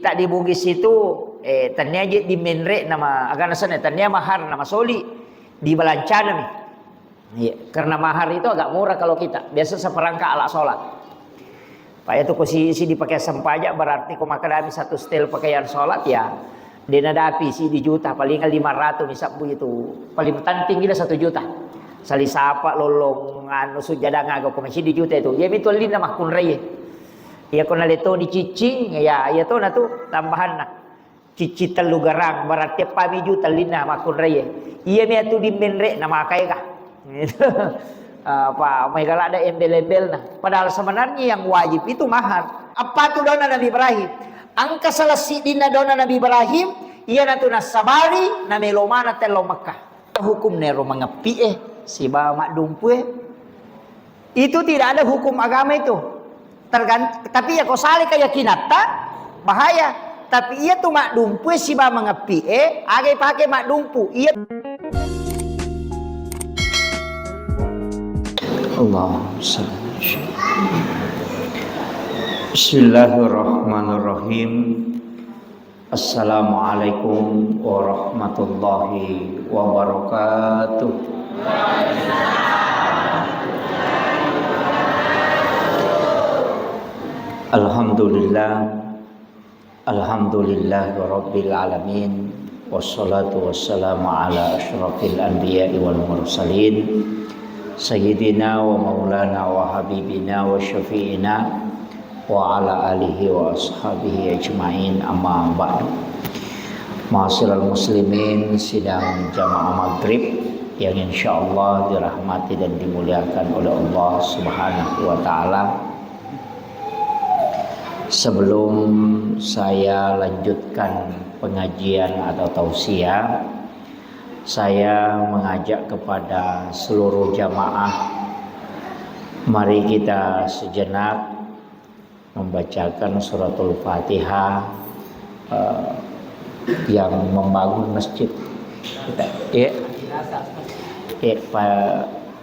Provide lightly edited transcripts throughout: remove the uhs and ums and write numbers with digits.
kita di Bugis itu tanya aja di menre nama agak nasana tanya mahar nama soli di Balancana nih. Iya, karena mahar itu agak murah kalau kita biasa seperangkat alat sholat. Pak itu posisi dipakai sampajak berarti kau makan habis satu setel pakaian sholat ya. Dia ada api sih di juta paling 500 misal begitu paling tinggi lah 1 juta. Sali sapa lolong anu sujada ngago komisi di juta itu. Ya itu lina mahkun reye. Ya kena leto di cicing ya to na tu tambahan na. Cici telu garang berarti pami juta lina mahkun reye. Iya me tu di menre na makai kah. Gitu. Apa mereka ada embel-embel nah. Padahal sebenarnya yang wajib itu mahar. Apa tu dona Nabi Ibrahim? Angka salah sidina dona Nabi Ibrahim iya na tu nasabari na melomana telo Makkah. Hukum nero mengepi si bawa mak dumpu itu tidak ada hukum agama itu. Tapi ya kau salah keyakinan tak bahaya. Tapi iya tu mak dumpu si bawa mengepi agai pakai mak dumpu iya. Allahumma salli. Bismillahirrahmanirrahim. Assalamualaikum warahmatullahi wabarakatuh. Alhamdulillah rabbil alamin. Wassalatu wassalamu ala asyrafil anbiya'i wal mursalin. Sayyidina wa maulana wa habibina wa syafi'ina wa ala alihi wa ashabihi ajma'in amma ba'du. Ma'asyiral muslimin sidang jamaah maghrib yang insyaallah dirahmati dan dimuliakan oleh Allah Subhanahu wa taala. Sebelum saya lanjutkan pengajian atau tausiah, saya mengajak kepada seluruh jamaah, mari kita sejenak membacakan suratul Fatihah yang membangun masjid.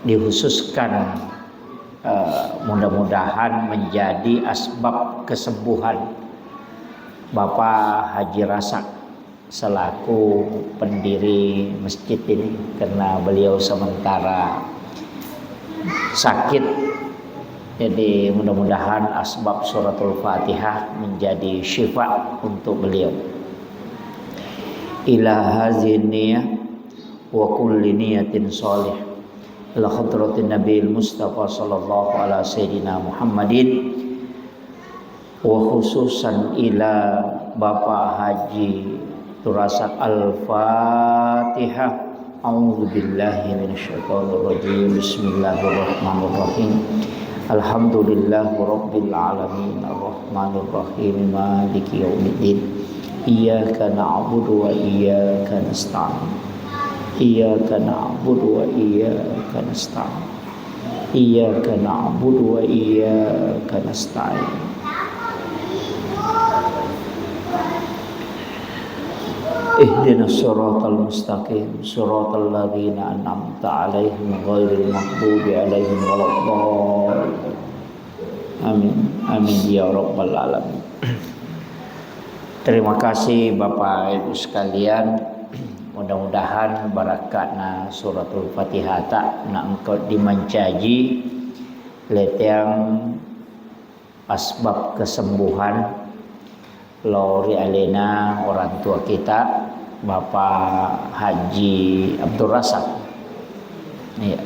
Dikhususkan mudah-mudahan menjadi asbab kesembuhan Bapak Haji Rasak selaku pendiri masjid ini, karena beliau sementara sakit. Jadi mudah-mudahan asbab suratul Fatihah menjadi syifa untuk beliau. Ila hazin niyah wa kulli niyatin sholih ila hadratin Nabil Mustafa sallallahu ala sayyidina Muhammadin, wa khususan ila Bapak Haji Turasak Al-Fatihah. A'udzu billahi minasyaitonir rajim. Bismillahirrahmanirrahim. Alhamdulillahi rabbil alamin arrahmanir rahim maliki yaumiddin. Iyyaka na'budu wa iyyaka nasta'in. Iyyaka na'budu wa iyyaka nasta'in. Iyyaka na'budu wa iyyaka nasta'in. Ihdinas siratal mustaqim siratal ladzina an'amta 'alaihim ghairil maghdubi 'alaihim waladdallin. Amin amin ya rabbal alamin. Terima kasih Bapak Ibu sekalian. Mudah-mudahan barakatna suratul Fatihah tak nak engkau dimancaji letiang asbab kesembuhan lori alena orang tua kita Bapak Haji Abdul Rasak. Ya.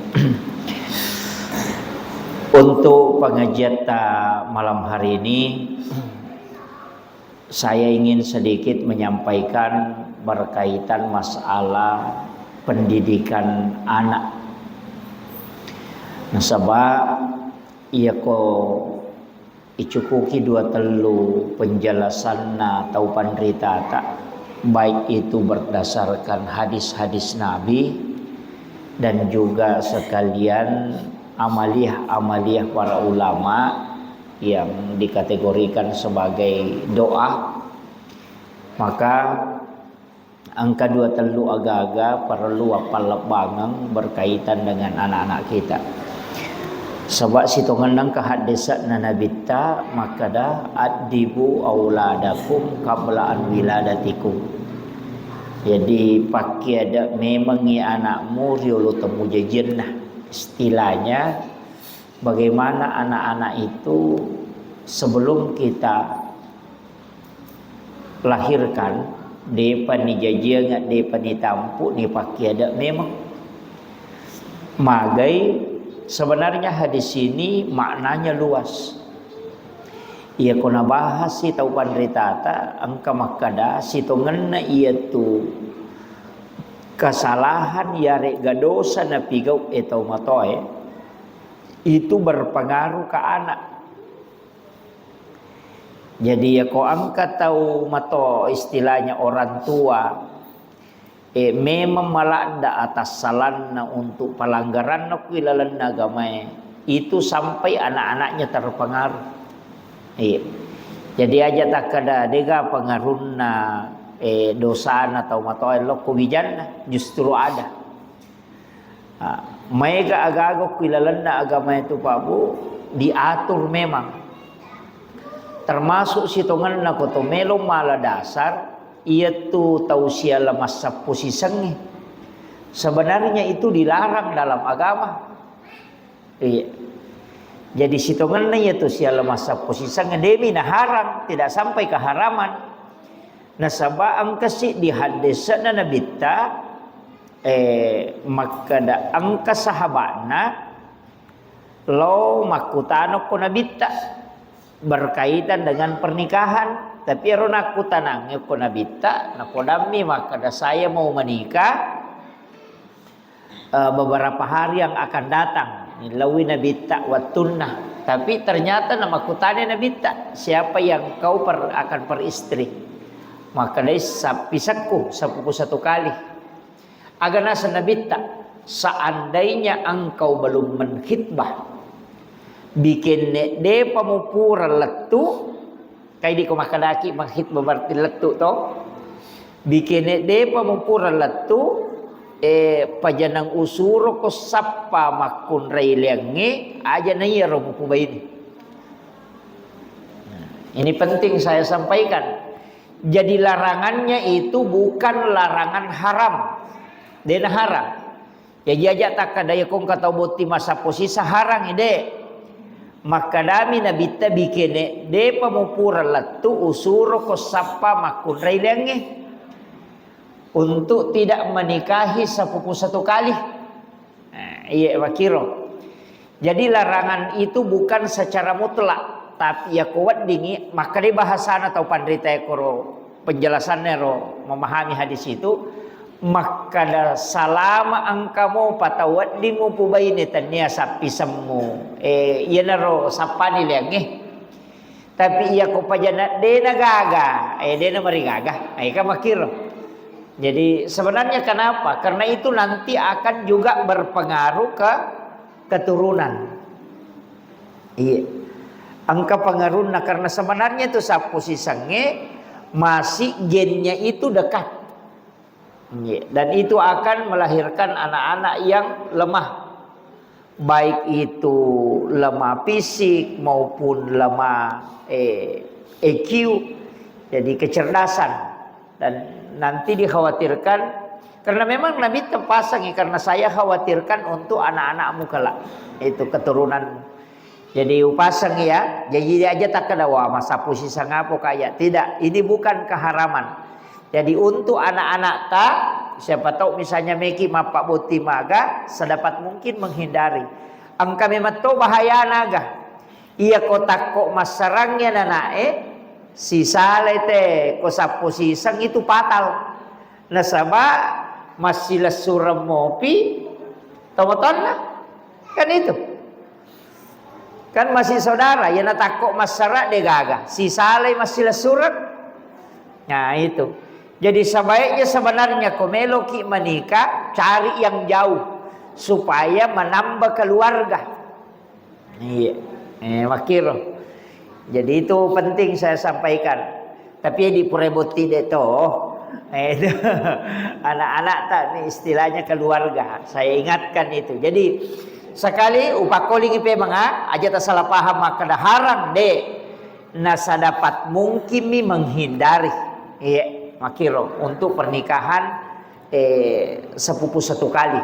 Untuk pengajian malam hari ini saya ingin sedikit menyampaikan berkaitan masalah pendidikan anak. Nasabah ia ko icukuki dua telu penjelasan atau panrita tak, baik itu berdasarkan hadis-hadis Nabi dan juga sekalian amaliyah para ulama yang dikategorikan sebagai doa. Maka angka dua telu agak-agak perlu apal bangang berkaitan dengan anak-anak kita. Sebab situ ngendang ke hadisat na nabita maka dah adibu auladakum qabla an wiladatikum. Jadi pakai ada memangi anakmu riolo temu jejennah. Istilahnya bagaimana anak-anak itu sebelum kita lahirkan depa ni jajia ngat depa ni tampu ni pakai ada memang magai. Sebenarnya hadis ini maknanya luas. Ia kena bahas si tau pandritata angka makada si tongenna ia tu kesalahan yare gadosa na pigau etau matoe itu berpengaruh ke anak. Jadi ya ko angka tau mato istilahnya orang tua memang malanda atas salanna untuk pelanggaran nakuilalan agama itu sampai anak-anaknya terpengaruh. Jadi aja tak ada dega pengaruhna dosa atau matoel lo kubijan justru ada. Mereka agak-agak kuilalan agama itu Pak Bu diatur memang. Termasuk sitongan na koto melo mala dasar ia tu tausia lemas sapu sisengnya. Sebenarnya itu dilarang dalam agama. Iya. Jadi sitongan na itu sia lemas sapu sisengnya demi nah haram, tidak sampai ke haraman. Nah sabab angka si di hadis na nabita maka da angka sahabatna lo makutano ko nabita berkaitan dengan pernikahan. Tapi rona aku tanang ko nabita na kodami maka saya mau menikah beberapa hari yang akan datang. Nilawi nabita watunnah. Tapi ternyata nama kutane nabita siapa yang kau akan peristri. Maka dari sapisaku sapuku satu kali. Agak nasa nabita seandainya engkau belum menkhitbah bikin de pamupura letu kay di ko makadaki manghitbah berarti letu to bikin de pamupura letu pajanang usuro ko sappa makun railengi aja na yero mupubaini. Ini penting saya sampaikan. Jadi larangannya itu bukan larangan haram. Dena haram. Ya jaja tak kadaya kong kata boti masa posisi harang ide. Maka dami nabita bikene de pamupura latu usuro ko sappa makun railengi untuk tidak menikahi sepupu satu kali. Iya wakiro. Jadi larangan itu bukan secara mutlak, tapi ya kuat dingi maka di bahasana atau pandrita koro penjelasannya ro memahami hadis itu maka da salama angkamo patawat di mo pubaini tanya sapi semu iya naro sapani liang tapi iya ko pajana de nagaga de na marigaga ka makiro. Jadi sebenarnya kenapa? Karena itu nanti akan juga berpengaruh ke keturunan. Iya. Angka pengaruhnya karena sebenarnya itu sapu sisangnya masih gennya itu dekat. Dan itu akan melahirkan anak-anak yang lemah. Baik itu lemah fisik maupun lemah EQ. Jadi kecerdasan. Dan nanti dikhawatirkan karena memang Nabi terpasang karena saya khawatirkan untuk anak-anakmu kelak. Itu keturunan. Jadi upasang ya. Jadi aja tak kedawa masa pusi sangapo kayak. Tidak, ini bukan keharaman. Jadi untuk anak-anak tak, siapa tahu misalnya meki mapak boti maga, sedapat mungkin menghindari. Angka memang to bahaya naga. Ia kotak kok masarangnya nanae, si salete ko sapu sisang itu fatal. Nasaba masih lesuram mopi, tomoton lah, kan itu. Kan masih saudara, ya natakok masarak de gaga. Si saleh masih lesuram. Nah itu. Jadi sebaiknya sebenarnya komelo ki menikah cari yang jauh supaya menambah keluarga. Iya, wakiro. Jadi itu penting saya sampaikan. Tapi di pureboti deto, itu anak-anak tak ini istilahnya keluarga. Saya ingatkan itu. Jadi sekali upakoling ipe mga aja tak salah paham maka daharan de nasa dapat mungkin menghindari makiro untuk pernikahan sepupu satu kali.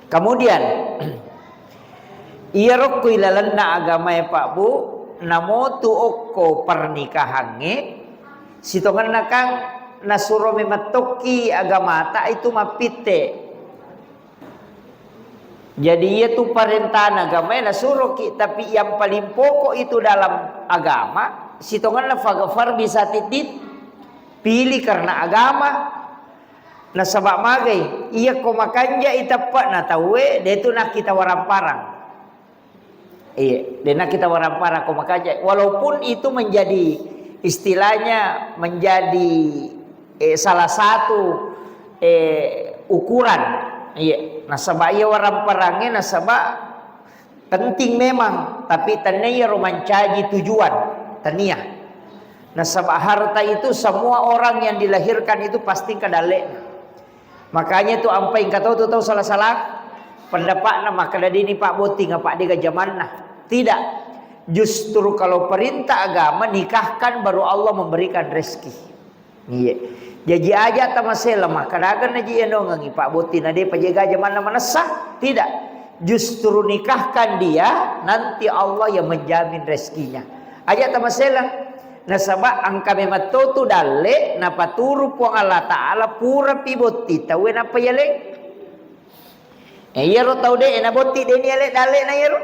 Kemudian iya rokku ilalan na agama Pak Bu namo tu okko pernikahannya sitongan nakang nasuro mematoki agama tak itu mapite. Jadi ia tu perintah agama nasuro ki, tapi yang paling pokok itu dalam agama sitongan na fagafar bisa titit pilih karena agama na sabak magai iya ko makanja itapak na tawe dia tu nak kita waramparang. Iya, dia nak kita waramparang ko makanja walaupun itu menjadi istilahnya menjadi salah satu ukuran. Iya, nasabah iya waramparangnya nasabah penting memang, tapi tania romancaji tujuan tania. Nasabah harta itu semua orang yang dilahirkan itu pasti kadalek. Makanya itu ampai kata tahu salah-salah pendapat nama kada ini Pak Boti ngapa dia zaman nah. Tidak. Justru kalau perintah agama nikahkan baru Allah memberikan rezeki. Iya. Jadi aja tamasela mah kadang naji endongangi Pak Boti nade pajaga zaman mana sah? Tidak. Justru nikahkan dia nanti Allah yang menjamin rezekinya. Aja tamasela nasaba angka memato tu dalle na paturu po Allah taala pura piboti tawe na payaleng. Yero tau de na boti de ni ale dalle na yero.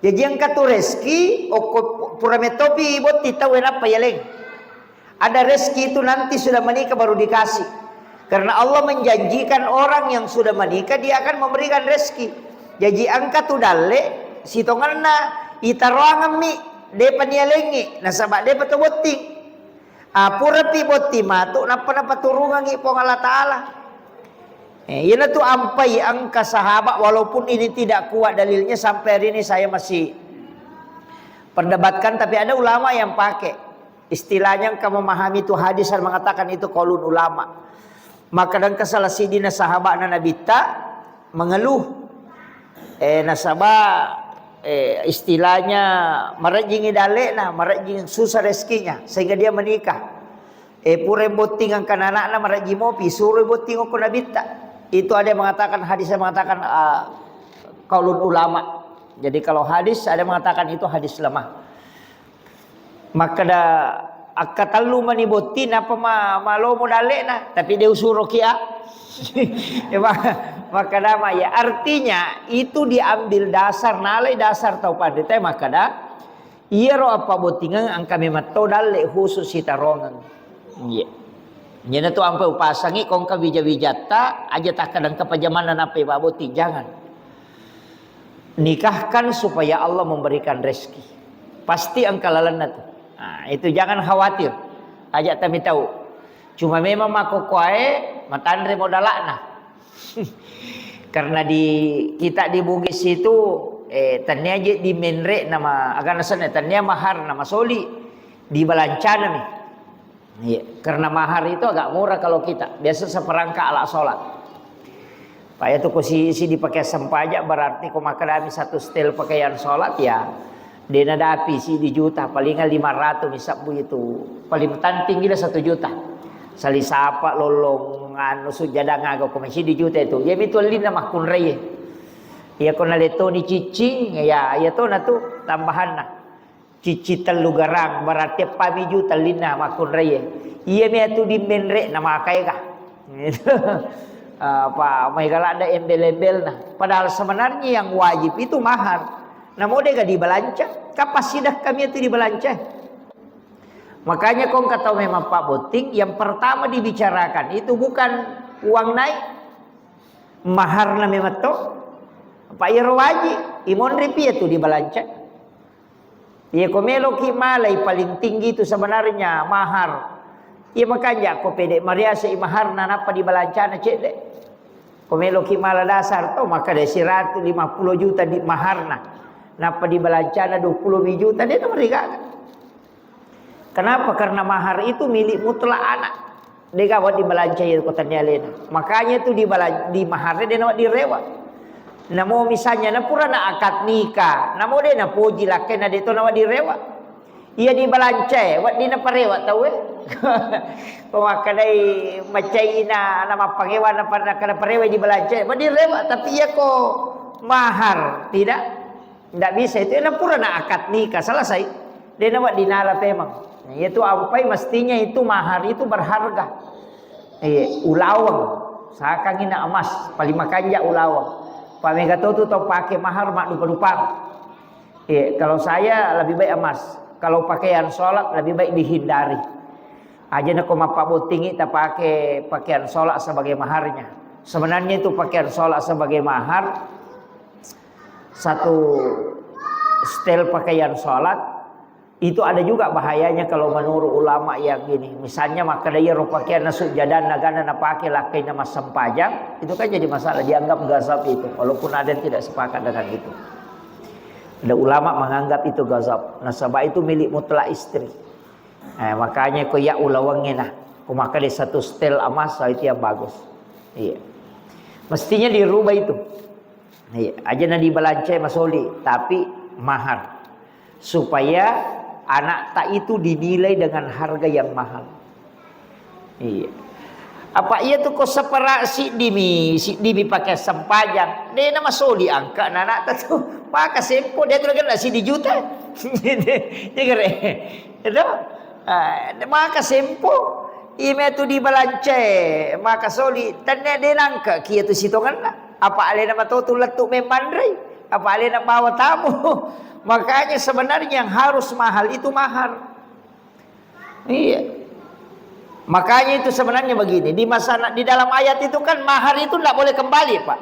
Jadi angka tu rezeki o pura metopi boti tawe na payaleng. Ada rezeki itu nanti sudah menikah baru dikasih. Karena Allah menjanjikan orang yang sudah menikah dia akan memberikan rezeki. Jadi angka tu dalle sitonganna itaroangan mi depan dia lengi nasabak dia betul boti. Pura pi boti matu napa turungan ngi pong Allah Taala. Ina tu ampai angka sahabat walaupun ini tidak kuat dalilnya sampai hari ini saya masih perdebatkan tapi ada ulama yang pakai istilahnya engkau memahami itu hadis dan mengatakan itu qaulun ulama. Maka dan kesalah sidina sahabat Nabi ta mengeluh nasabah istilahnya merejingi dalek nah merejing susah rezekinya sehingga dia menikah. Pure boting ang kanana na mereji mopi suruh boting ko Nabi ta. Itu ada yang mengatakan hadis yang mengatakan qaulun ulama. Jadi kalau hadis ada yang mengatakan itu hadis lemah. Maka da akatalu maniboti napa malo modale na tapi dia usuro kia. Maka nama ya artinya itu diambil dasar nalai dasar tau pada teh maka da iya ro apa botingan angka memato dalle khusus sitarongan. Iya. Nyana tu ampai upasangi kongka wija-wijata aja tak kadang kepajamanan apa Pak Boti jangan. Nikahkan supaya Allah memberikan rezeki. Pasti angka lalana tu. Nah, itu jangan khawatir. Ajak kami tahu. Cuma memang makokoe matandre modalakna. Karena kita di Bugis itu tanya aja di menre nama agak sana tanya mahar nama soli di Balancana nih. Iya, karena mahar itu agak murah kalau kita. Biasa seperangkat ala sholat. Pak itu si dipakai sempajak berarti kau makan satu setel pakaian sholat ya. Dia ada api sih di juta palingan 500 misal itu paling tinggi lah 1 juta. Sali sapa lolong anu sujada ngago komisi di juta itu. Ya itu lina makun reye. Ya kona leto ni cicing ya to na tu tambahan na. Cici telu garang berarti pami juta lina makun reye. Iya me tu di menre nama kai kah. Gitu. Apa mai galak ada embel-embel nah. Padahal sebenarnya yang wajib itu mahar. Namun dia gak dibalanca. Kapasitas kami itu dibalanca. Makanya kau kata memang Pak Boting yang pertama dibicarakan itu bukan uang naik. Mahar na memang to. Pak Iro wajib. Imon ripi itu dibalanca. Ya komelo ki malai paling tinggi itu sebenarnya mahar. Ya makanya kau pede Maria si mahar na napa dibalanca na cek dek. Komelo ki mala dasar to maka ada 150 juta di mahar na. Napa dibalancana 20 juta dia mereka. Kenapa? Karena mahar itu milik mutlak anak. Dia gawat dibalanca itu kota nyalena. Makanya itu di maharnya dia nak direwat. Namo misalnya na pura na akad nikah, namo de na puji laki na dito na direwa. Ia di balance, wat di na parewa tahu Pemakadai macai na nama pangewa na kada parewa di balance, wat direwa tapi ia ko mahar tidak bisa itu na pura na akad nikah selesai. Dia na wat dinala memang. Itu ampai mestinya itu mahar itu berharga. Ulawang, sakangina emas, paling makanya ulawang. Pak Megatotu tau pakai mahar mak lupa-lupa. Kalau saya lebih baik emas. Kalau pakaian sholat lebih baik dihindari. Aja nak Pak Botingi tak pakai pakaian sholat sebagai maharnya. Sebenarnya itu pakaian sholat sebagai mahar. Satu setel pakaian sholat itu ada juga bahayanya kalau menurut ulama yang gini. Misalnya maka dia pakaian sujadan nagana na pakai lakai nama sempajang, itu kan jadi masalah, dianggap gazab itu. Walaupun ada yang tidak sepakat dengan itu. Ada ulama menganggap itu gazab. Nasabah itu milik mutlak istri. Makanya ko ya ulawangnya nah. Ko maka dia satu setel emas itu yang bagus. Iya. Mestinya dirubah itu. Iya, aja na dibalance masoli, tapi mahar. Supaya anak tak itu dinilai dengan harga yang mahal. Iya. Apa ia tu kau separak si dimi pakai sempajang. Dia nama soli angka anak tak tu pakai sempo dia tu kan si di juta. Dia kere. Itu maka sempo ime tu di balance maka soli tanya dia nangka kia tu sitongan lah. Apa ale nama tu letuk memandrai. Apa ale nak bawa tamu. Makanya sebenarnya yang harus mahal itu mahar. Iya. Makanya itu sebenarnya begini, di dalam ayat itu kan mahar itu tidak boleh kembali, Pak.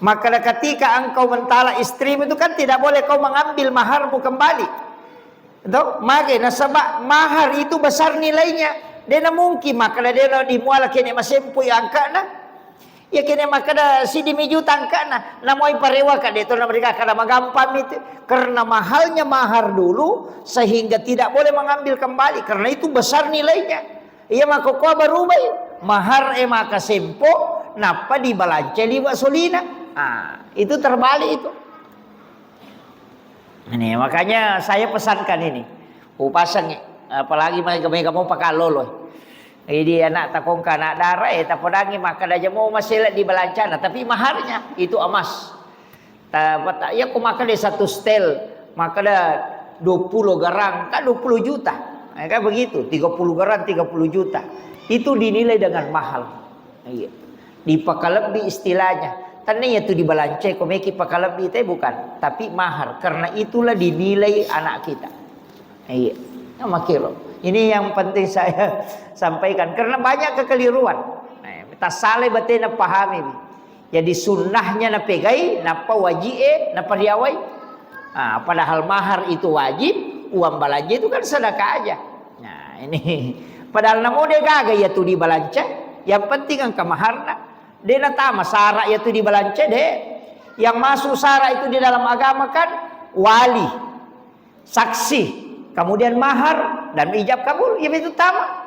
Maka ketika engkau mentala istrimu itu kan tidak boleh kau mengambil maharmu kembali. Itu makanya sebab mahar itu besar nilainya. Dia mungkin maka dia dimual kene masempu yang angkana. Ya kene maka si dimiju tangkana namoi parewa ka itu mereka kada magampam itu karena mahalnya mahar dulu sehingga tidak boleh mengambil kembali karena itu besar nilainya. Iya maka kau berubah mahar maka sempo napa di balance liwa solina. Itu terbalik itu. Ini makanya saya pesankan ini. Pasang apalagi mereka mau pakai lolo. Jadi anak takongka anak darah tak podangi maka dah mau masih di balancana tapi maharnya itu emas. Ya kau maka dia satu setel maka dah 20 garang kan 20 juta. Kan begitu 30 garang 30 juta. Itu dinilai dengan mahal. Iya. Dipakalebih istilahnya. Tandanya itu di balance komeki pakalebih itu bukan, tapi mahar karena itulah dinilai anak kita. Iya. Makiro. Ini yang penting saya sampaikan karena banyak kekeliruan. Kita salah betul nak pahami. Jadi sunnahnya nak pegai, napa wajib, napa diawai. Padahal mahar itu wajib, uang balanja itu kan sedekah aja. Nah ini, padahal namo dia gaga ya tu di balanja. Yang penting angka maharna. Dia natama sara ya tu di balanja deh. Yang masuk sara itu di dalam agama kan wali, saksi. Kemudian mahar dan ijab kabul, ya itu tama.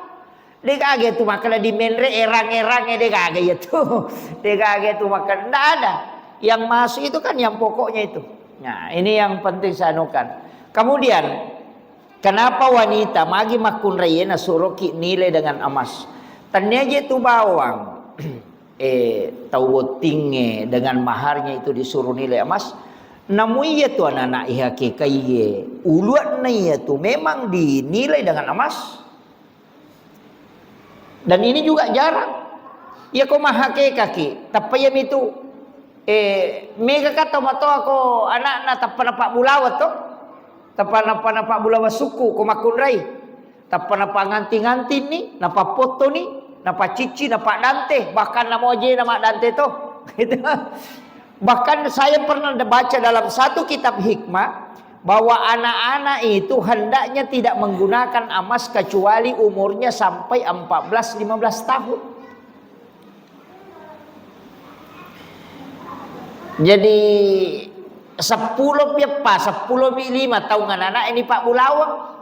Dia kaget tu maka di menre erang-erangnya dia kaget ya tu. Dia kaget tu maka tidak ada. Yang masuk itu kan yang pokoknya itu. Nah ini yang penting saya anukan. Kemudian kenapa wanita magi makun rayena suruki nilai dengan emas? Tanya tu bawang. Tahu tinggi dengan maharnya itu disuruh nilai emas. Namun ia tu anak-anak ihake kaya uluan na ia tu memang dinilai dengan emas. Dan ini juga jarang. Ya kau mahake kaki. Tapi yang itu mega kata mato ako anak-anak tapan pak bulawat to. Tapan pak bulawat suku ko makunrai. Tapan apa nganti-nganti ni, napa foto ni, napa cici, napa dante, bahkan nama oje nama dante to. Bahkan saya pernah baca dalam satu kitab hikmah bahwa anak-anak itu hendaknya tidak menggunakan emas kecuali umurnya sampai 14-15 tahun. Jadi 10 5 tahun anak ini Pak Bulawang.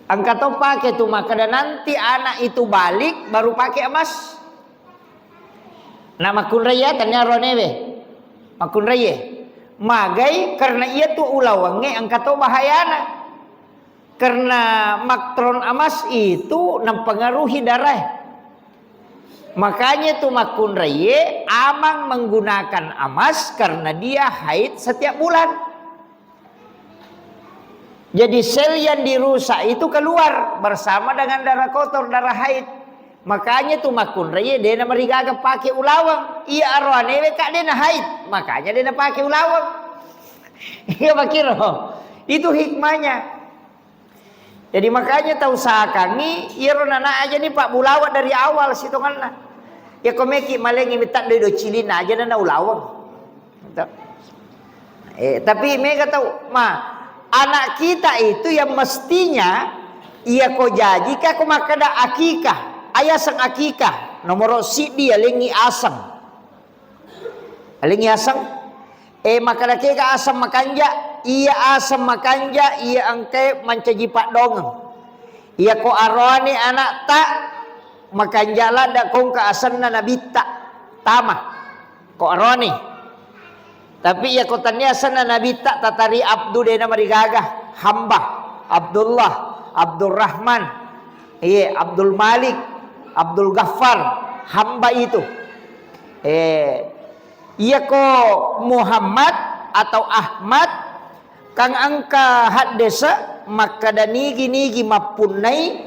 Angkat to pakai tu maka dan nanti anak itu balik baru pakai emas. Nama kun raya tanya ronewe. Makun raya. Magai karena ia tu ulawange angkato bahayana. Karena maktron amas itu mempengaruhi darah. Makanya tu makun raya amang menggunakan amas karena dia haid setiap bulan. Jadi sel yang dirusak itu keluar bersama dengan darah kotor, darah haid. Makanya tu makun raya dia nak merigaga pakai ulawang. Ia arwane kak dia nak haid, makanya dia nak pakai ulawang. Iya bakiro. Itu hikmahnya. Jadi makanya tahu usahakan ni ia nana aja ni Pak Bulawat dari awal situ kan lah. Ya komeki malengi mitak do cilina aja nana ulawang. Tapi mereka tahu, anak kita itu yang mestinya ia ko jadi ka ko makada akikah, ayah sang akikah nomor si dia lengi asam. Lengi asam makada ke ka asam makanja. Ia asam makanja ia angke mancaji pak dongeng. Ia ko arwani anak tak makanjala da kong ka asanna nabita tama ko arwani. Tapi ia ko tanya asanna nabita tatari abdu dena marigaga hamba Abdullah, Abdul Rahman, iya Abdul Malik, Abdul Ghaffar, hamba itu. Ia ko Muhammad atau Ahmad kang angka had desa maka danigi mapunai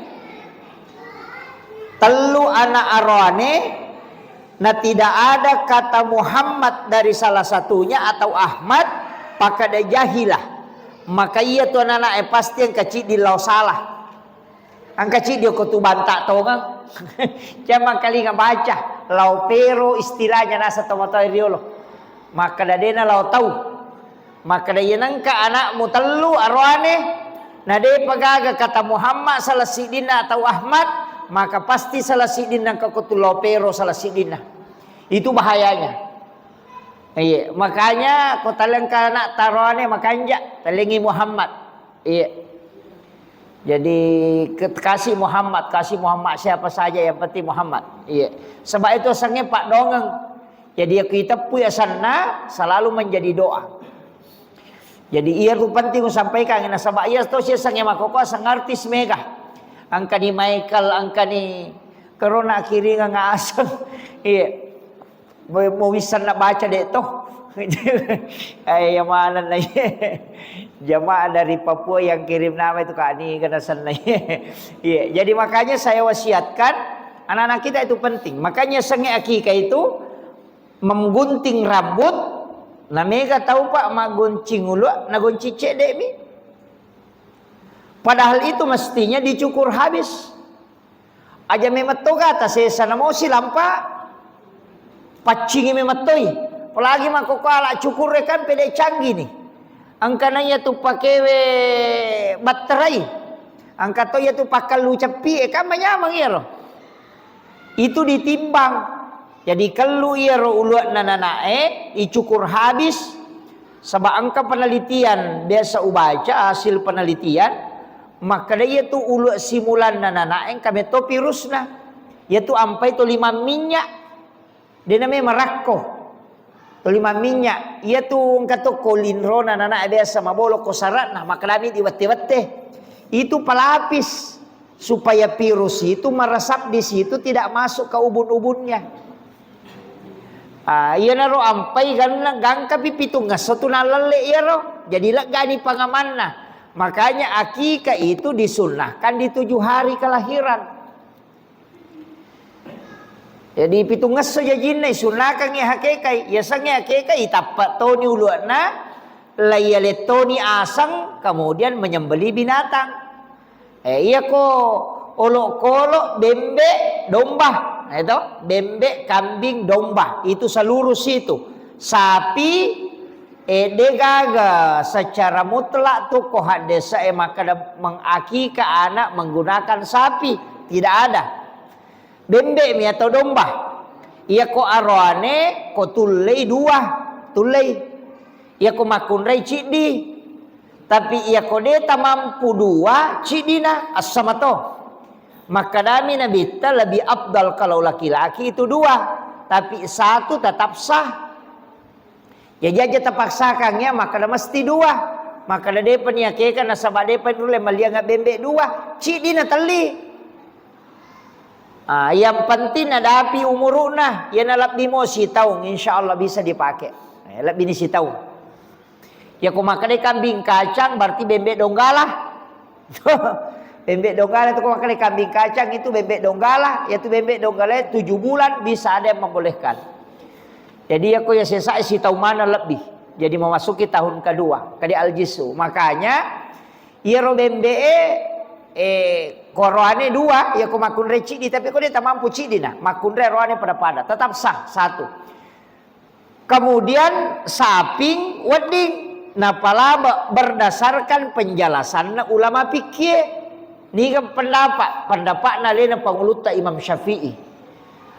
telu anak arwane na tidak ada kata Muhammad dari salah satunya atau Ahmad pakada jahilah maka ia tu anak pasti yang kecil di lau salah ang kecil dia kutu bantak tongang jangan kali nggak baca lau pero istilahnya nasa tomatoi riolo maka dadena lau tahu maka dia nangka anakmu telu arwane nade pagaga kata Muhammad salah sidina atau Ahmad maka pasti salah sidina ka kutulopero salah sidina itu bahayanya. Iya makanya kota lengka anak taruane makanja telingi Muhammad. Iya jadi kasih Muhammad siapa saja yang penting Muhammad. Iya sebab itu asalnya Pak Dongeng jadi kita punya sana selalu menjadi doa. Jadi ia tu penting sampaikan ina sabab ia tu sia sange makoko sang artis mega. Angka ni Michael, angka ni corona kiri nga asal. Iya. Mau bisa nak baca dek tu. Yang mana lagi? Jamaah dari Papua yang kirim nama itu Kak ni kena sana. Iya. Jadi makanya saya wasiatkan anak-anak kita itu penting. Makanya sange akikah itu menggunting rambut. Nah mega tahu Pak maguncing ulu naguncing cek dek mi. Padahal itu mestinya dicukur habis. Aja memeto kata sesa namo silampa pacingi memetoi. Apalagi makoko ala cukur rekan pede canggih nih. Angkananya tu pakai baterai. Angka to ya tu pakal lu cepi kan manyamang ya itu ditimbang. Jadi kalau ia uluat nananae dicukur habis sebab angka penelitian biasa ubaca hasil penelitian maka dia tu uluat simulan nananae kami to virusna yaitu ampai to 5 minyak dia namanya merakko to 5 minyak ia tu angka to kolinro nananae biasa mabolo kosarat nah maka kami diwate-wate itu pelapis supaya virus itu meresap di situ tidak masuk ke ubun-ubunnya. Iya naro ampai gang kapi pitung ngasotu nalale iya ro jadilah gani pangamanna makanya akikah itu disunnahkan di 7 hari kelahiran jadi pitung ngaso jajinai sunahkan ya hakikai ya sange hakikai tapat toni uluana layale toni asang kemudian menyembeli binatang iya ko olok-olok bembe domba. Nah itu bembe, kambing, domba itu seluruh situ. Sapi degaga secara mutlak tuh ko hadesa maka mengakikah anak menggunakan sapi tidak ada. Bembe mi atau domba. Ia ko arwane ko tulei 2 tulei. Ia ko makunrai cidi. Tapi ia ko deta mampu 2 cidina asamato. Maka dami nabita lebih abdal kalau laki-laki itu 2 tapi satu tetap sah. Jadi aja terpaksakannya maka dah mesti dua. Maka dah depan ni akekan nasabak depan dulu malia ngak bembek dua. Cik di nak teli. Yang penting ada api umuruna. Yang nak bimo si tahun insya Allah bisa dipakai. Lap bini si tahun. Ya kau makan kambing kacang berarti bembek donggala. Bembek donggala itu kau makan kambing kacang itu bembek donggala. Yaitu bembek donggala 7 bulan bisa ada yang membolehkan. Jadi aku ya selesai si tahun mana lebih. Jadi memasuki tahun kedua. Kadi al-jisu. Makanya ia ro bembek koroane dua. Ya kau makun re cidi. Tapi kau dia tak mampu cidi nah. Makun re roane pada. Tetap sah satu. Kemudian saping wedding. Nah pala berdasarkan penjelasan ulama fikih. Ini kan pendapat nalena panguluta Imam Syafi'i.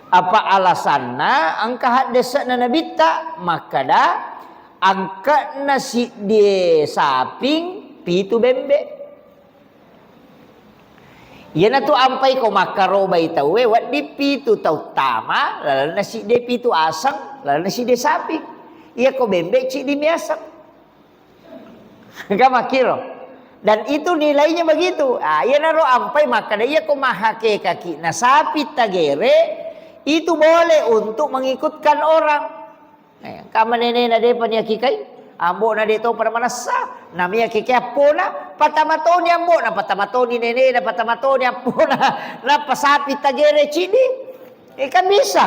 Apa alasanna angka hadesana Nabi tak maka dah angka nasi di saping pitu bembek. Yana tu ampai ko makaro bai tawe wat di pitu tau tama lalu nasi de pitu asang lalu nasi de saping. Iya ko bembek cik di miasang. Kama kiro. Dan itu nilainya begitu. Ia naro ampai maka dia ko mahake kaki. Nah sapi tagere itu boleh untuk mengikutkan orang. Kama nenek nade panyakikai, ambo nade to pada manasa. Namanya kikai apona, patamato ni ambo na patamato ni nenek na patamato ni apona. Na pasapi tagere cidi. Kan bisa.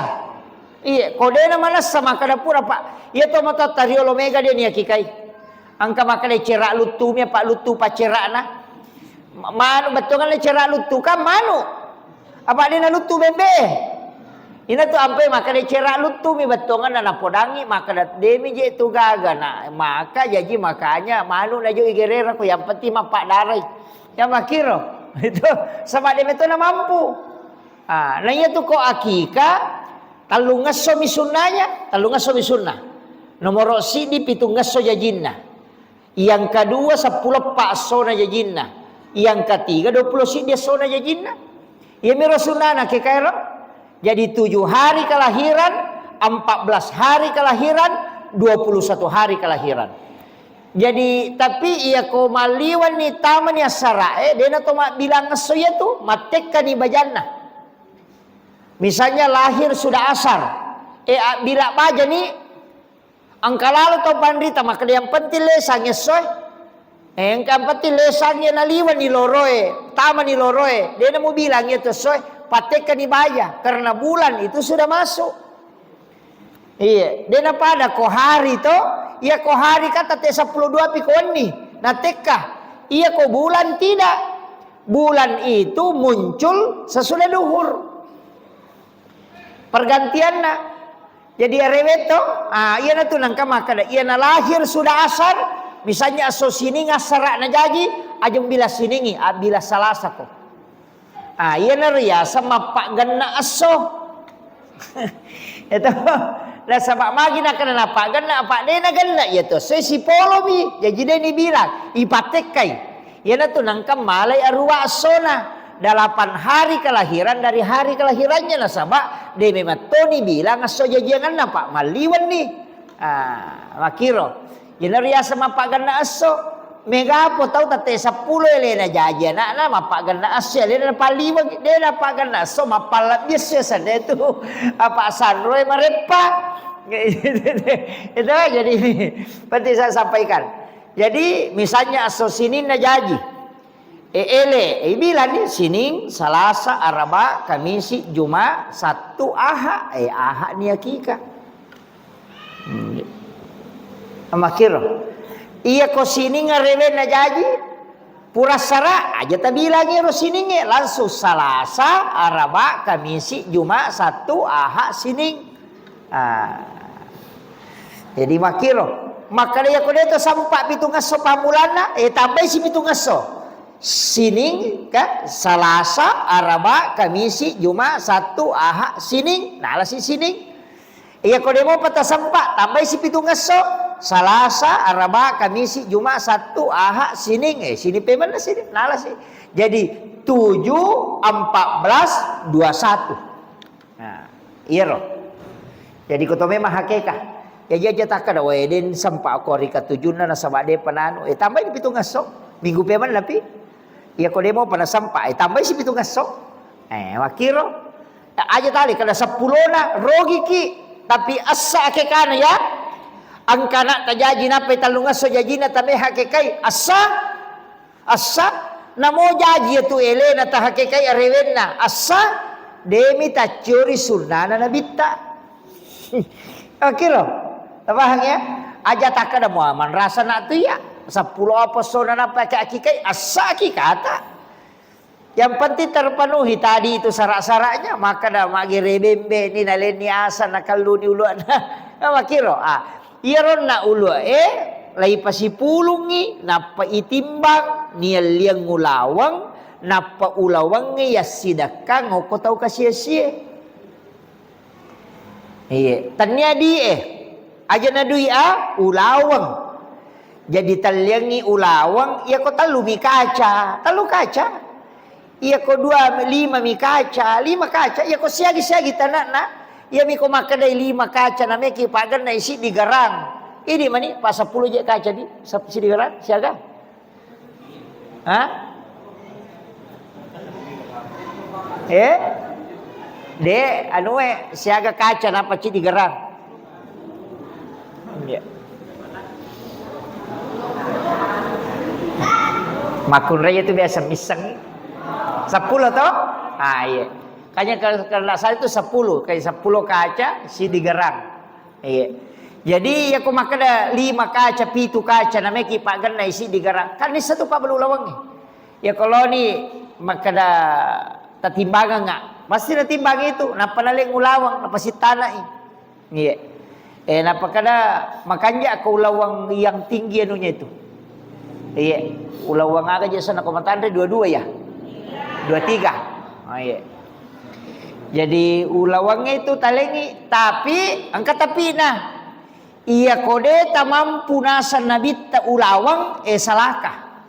Iya, kode na manasa maka dapura pak. Ia to mata tariolo mega dia ni kikai. Angka makan cerak lutu mi pak lutu pak cerak na. Manu betul kan cerak lutu kan manu. Apa dia na lutu bebe? Ina tu ampai makan cerak lutu mi betul kan na podangi maka dat demi je tu gaga na. Maka jadi makanya manu na jo igerera ko yang penting mapak darai. Yang makiro. Itu sama dia betul na mampu. Nah iya tu ko akika talungas so mi sunnahnya, talungas so mi sunnah. Nomor sidi pitungas so jajinna. Yang kedua 10 pak sona jajinna. Yang ketiga 20 dia sona jajinna. Ya mi rasulana ke kairo. Jadi 7 hari kelahiran, 14 hari kelahiran, 21 hari kelahiran. Jadi tapi ia ko maliwan ni taman ya sarae dena to bilang ngesoya tu matekka ni bajana. Misalnya lahir sudah asar. Bila baja ni angka lalu tau pandrita maka yang penting lesangnya soy. Yang penting lesangnya naliwan ni loroe, taman ni loroe. Dia mau bilang itu soy, patekan ni baya karena bulan itu sudah masuk. Iya, dia pada ko hari to, iya ko hari kata te 12 pikoni. Nah teka, iya ko bulan tidak. Bulan itu muncul sesudah duhur. Pergantiannya. Jadi reweto, iya na tu nangka maka iya na lahir sudah asar, misalnya aso sining asara na jadi, ajeng bila siningi, bila salasa ko. Iya na riasa mapak ganna aso. Itu, dah sabak magi nak kena napak ganna, apa dia na ganna itu. So si polo mi, jadi dia ni bilang, ipatekai. Iya na tu nangka malay arwa asona. 8 hari kelahiran dari hari kelahirannya nasabak dia memang Tony bilang aso jajangan apa maliwan nih makiro jenar ya sama pak ganda aso mega apa tahu tate 10 elena jajan na mapak ganda aso elena paliwan dia pak ganda aso mapal biasa sana itu apa sanroy marepa itu jadi penting saya sampaikan. Jadi misalnya aso sini na jadi bilang ni sining, salasa, araba, kamisi, juma, satu aha. Aha ni hakika. Amakiro. Iya ko sining ngarewe na jadi. Purasara aja ta bilang ro sining langsung salasa, araba, kamisi, juma, satu aha sining. Jadi makiro. Maka dia ko dito sampak pitungaso pamulana tambah si pitungaso. Sining ka salasa araba kamisi juma satu aha sining nala si sining iya ko demo pata sampa tambah si pitungaso salasa araba kamisi juma satu aha sining sini pemen sini nala si jadi 7 14 21 nah iya roh Jadi kotome mah hakeka. Ya jaja takada wae den sampa ko ri katujuna na sabade pananu. Tambah di pitung ngaso. Minggu peman lapi. Ya ko demo pada sampa. Tambah si pitung ngaso. Wakiro. Aja tali kada 10 na rogi ki. Tapi asa hakekana ya. Angkana tajaji na pe talung ngaso jajina tabe hakekai asa namo jaji tu elena ta hakekai arewenna asa demi ta curi sunnana nabitta. Akiro tabahang ya aja takada muaman rasa nak tu ya 10 apa sona pakai hakekai asa kata. Yang penting terpenuhi tadi itu syarat-syaratnya maka dah magi rebembe ni naleni asa nakaluni uluan. Makiro iron na ulo lai pasipulungi napa itimbang niya liang ulawang napa ulawang ya sidakang ko tau kasia-sia. Tanya di aja na dui ulawang. Jadi taliangi ulawang ya ko talu kaca. Iya ko 5 kaca ya ko siagi-siagi tanana. Ya mi ko makadai 5 kaca na meki pagan na isi di garang. Ini mani pas 10 je kaca di si di garang siaga. De anu siaga kaca na paci di garang. Ya. Makun raya itu biasa miseng. 10 toh? Iya. Kayaknya kalau saya itu 10 kayak 10 kaca si digerang. Jadi ya aku makan ada 5 kaca, 7 kaca namanya kipak gana isi digerang. Kan ini satu pak belulawang nih. Ya kalau ni makan ada tatimbangan nggak? Pasti ada timbang itu. Napa naling ulawang, napa si tanah ini. Napa kada makanya aku ulawang yang tinggi anunya itu. Ulawang aja sana komentar 22 ya. 23. Jadi ulawangnya itu talengi tapi angkat tapi nah iya kode tak mampu nasan nabi tak ulawang salaka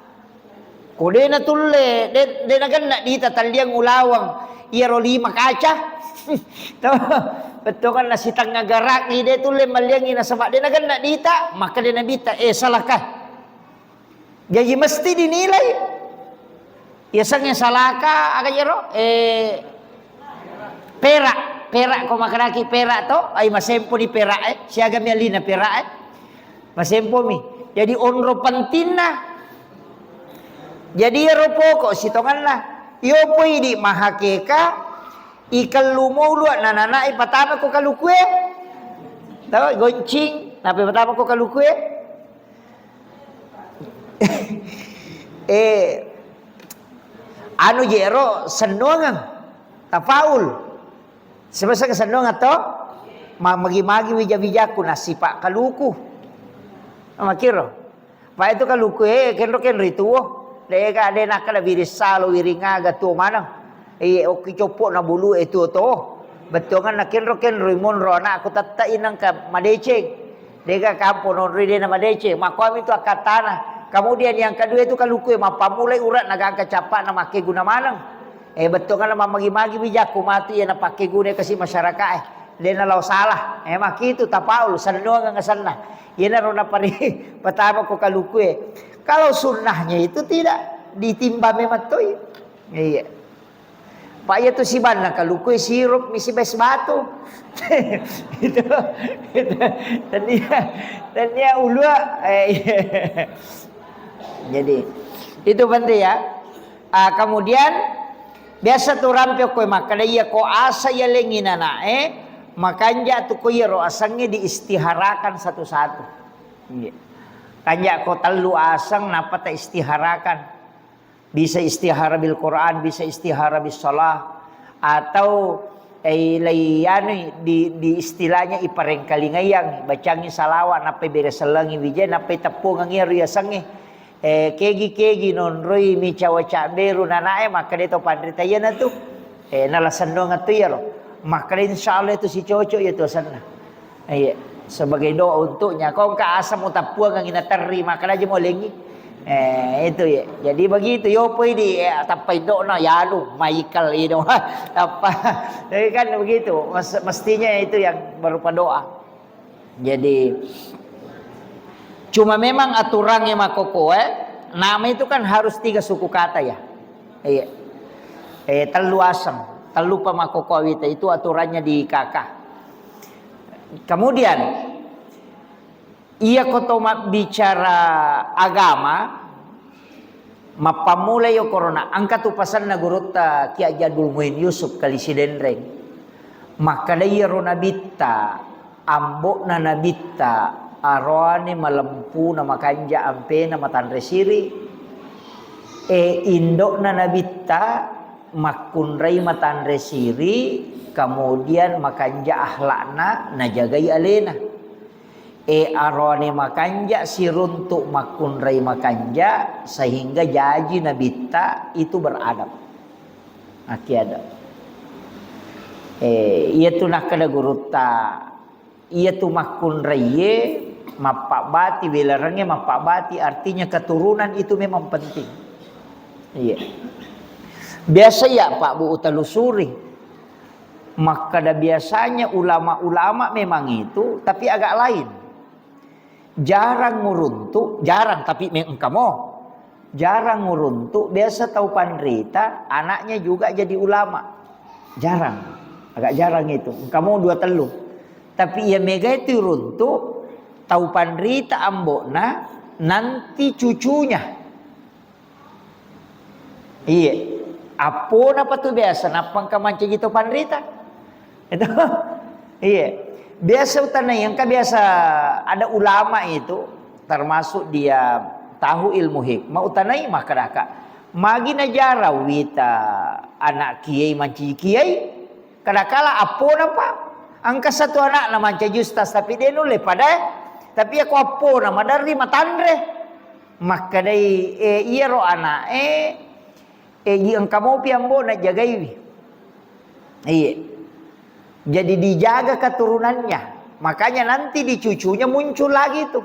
kode na tulle de nagan nak di tataliang ulawang iya ro 5 kaca betul kan nasi tangga garak ni de tulle maliangi na sabak de nagan nak dita maka de nabi tak salaka jadi mesti dinilai ya sangnya salaka aga jero perak ko makaraki perak to ay masempo ni perak siaga mi alina perak masempo mi jadi onro pantina jadi ro poko sitongan lah yo poi di mahakeka ikal lumulu nanana patama ko kalukue tahu goncing nape patama ko kalukue anu jero senongang tafaul sebasa kesenong atau magi-magi wija-wijaku nasi pak kaluku makiro pak itu kaluku kenro itu deka de nakala virisalo wiringaga tu manang oki copo na bulu itu to betul kan kenro imon ro na aku tatta inang ka madeceng deka kampo non ride na madeceng makwam itu akatana kemudian yang kedua itu kaluku mapamulai urat naga kecapa na make guna manang betul kan magi-magi bijaku mati ya na pakai guna kasih masyarakat dia na law salah maki itu tapaul sanua nga sana yan na ron na pari patama ko kaluku kalau sunnahnya itu tidak ditimba memang toy iya pak ya tu si ban na kaluku sirup misi bes batu itu dan dia ulua jadi itu penting ya kemudian biasa tu rampio koy makada iya ko asa ya lenginana makanya tu koy ro asangnya diistiharakan satu-satu. Kanja ko talu asang napa ta istiharakan. Bisa istihara bil Quran, bisa istihara bis shalah atau layani di istilahnya ipareng kalingayang bacangi salawat napa bereselangi wije napa tepungang iya sange kegi non roi mi cawaca beru nanae maka dia to pandrita yana tu nalasan dong atu ya lo maka insyaallah itu si cocok ya tu sana sebagai doa untuknya kau ka asam utapua ngang ina terri maka aja mau lengi Itu ya. Jadi begitu yo poi di tapai do na yalu Michael itu apa. Jadi kan begitu. Mestinya itu yang berupa doa. Jadi cuma memang aturannya makoko nama itu kan harus 3 suku kata ya. Iya. Telu asam, telu pamakoko wita itu aturannya di kakak. Kemudian ia koto bicara agama mapamulai yo corona angka tu pasan na gurutta Ki Jadul Muin Yusuf kali sidenreng maka dai rona bitta ambo na nabitta arone malempu na makanja ampe na matanre siri indok na nabitta makunrai matanre siri kemudian makanja ahlakna najagai alena arone makanja siruntuk makunrai makanja sehingga jaji nabitta itu beradab aki adab ia tu nak kada gurutta ia tu makunrai mapak bati belarangnya mapak bati artinya keturunan itu memang penting. Iya. Biasa ya Pak Bu utalusuri. Maka dah biasanya ulama-ulama memang itu tapi agak lain. Jarang nguruntuk, jarang tapi engkamo. Jarang nguruntuk, biasa tahu pandrita, anaknya juga jadi ulama. Jarang. Agak jarang itu. Engkamo 2 telu. Tapi ia mega itu runtuk tahu pandrita ambokna nanti cucunya. Iya. Apa napa tu biasa napang kamanci gitu pandrita. Itu. Iya. Biasa utanai yang biasa ada ulama itu termasuk dia tahu ilmu hikmah utanai maka daka. Magi najara wita anak kiai manci kiai kadakala apa napa angka 1 anak na manci justas tapi dia nule pada tapi aku apa nama dari matandre maka dai iya ro anak yang kamu piambo nak jagai iya jadi dijaga keturunannya makanya nanti di cucunya muncul lagi tuh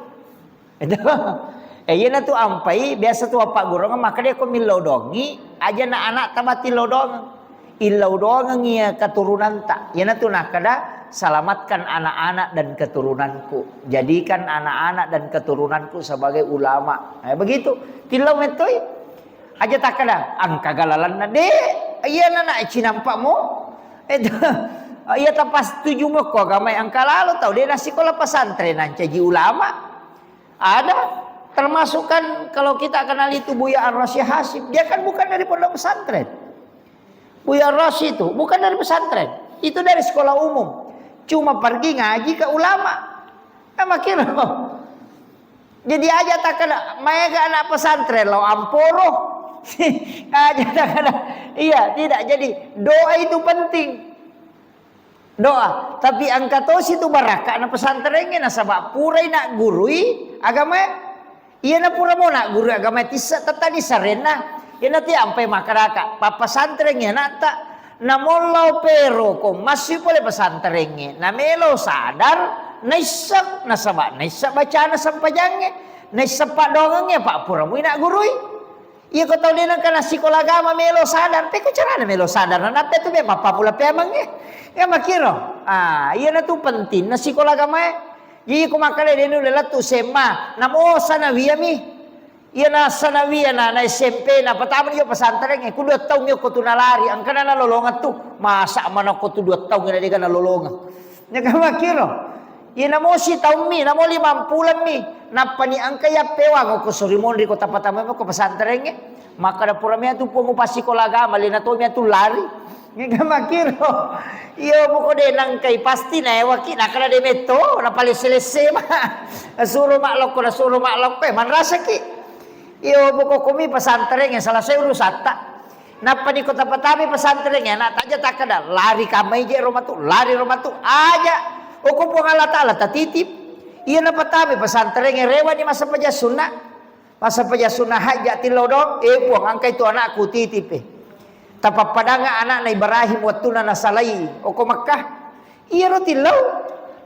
iya na tu ampai biasa tu apa gurong maka dia ko milodongi aja na anak tamati lodong ilodong ngia keturunan tak iya na tu nak kada selamatkan anak-anak dan keturunanku. Jadikan anak-anak dan keturunanku sebagai ulama. Begitu. Tilau metoi. Aja tak kada. Angka galalan na de. Iya na na cinampak mo. Iya tapas tujuh mo ko gamay angka lalu tahu dia nasi sekolah pesantren jadi ulama. Ada. Termasuk kan kalau kita kenal itu Buya Ar-Rasy Hasyim. Dia kan bukan dari pondok pesantren. Buya Ar-Rasy itu bukan dari pesantren. Itu dari sekolah umum. Cuma pergi ngaji ke ulama. Makira. Jadi aja tak kena. Mereka anak pesantren lo amporo. Aja tak kena. Iya tidak. Jadi doa itu penting. Doa. Tapi angkatos itu baraka anak pesantrennya nasabak purai nak gurui agama. Iya na pura mau nak guru agama tisa tadi sarena. Iya nanti sampai makaraka. Papa pesantrennya nak tak. Namolau pero ko masih boleh pesantrennya. Namelo sadar naisak nasaba naisak bacaan sampajangnya. Naisak pak dongengnya pak pura mu nak gurui. Iya kau tahu dia nak kena sekolah agama melo sadar. Tapi kau cara melo sadar nanti tu memang apa pula pemangnya. Ya makiro. Iya na tu penting na sekolah agama. Jadi kau makanya dia nulah tu sema. Namo sanawiyah mi. Iya na sanawiyah na SMP na pertama dia pesantren ku 2 tahun dia ku tu nalari angkana na lolongan tu masa mana ku tu 2 tahun dia kan lolongan nya kamakiro iya na mo si tahun mi na mo 50 mi napa ni angka ya pewa ko sorimon ri ko tapatama ko pesantren maka da pura mi tu pongo pasi ko laga mali na to mi tu lari nya kamakiro iya mo ko de nang kay pasti na waki na kada de meto na pali selese ma suruh maklok ko na suruh maklok pe man rasa ki iyo buko kumi pesantren yang salah saya urusan tak. Napa di kota Patabi pesantren yang nak aja tak kada lari kamai je rumah tu lari rumah tu aja. Hukum Allah Taala tak titip. Iya napa Patabi pesantren yang rewa di masa paja sunnah. Masa paja sunnah hajat tilodong buang angka itu anakku titip Tapa padanga anak na Ibrahim watuna na salai oko Makkah. Iya ro tilau.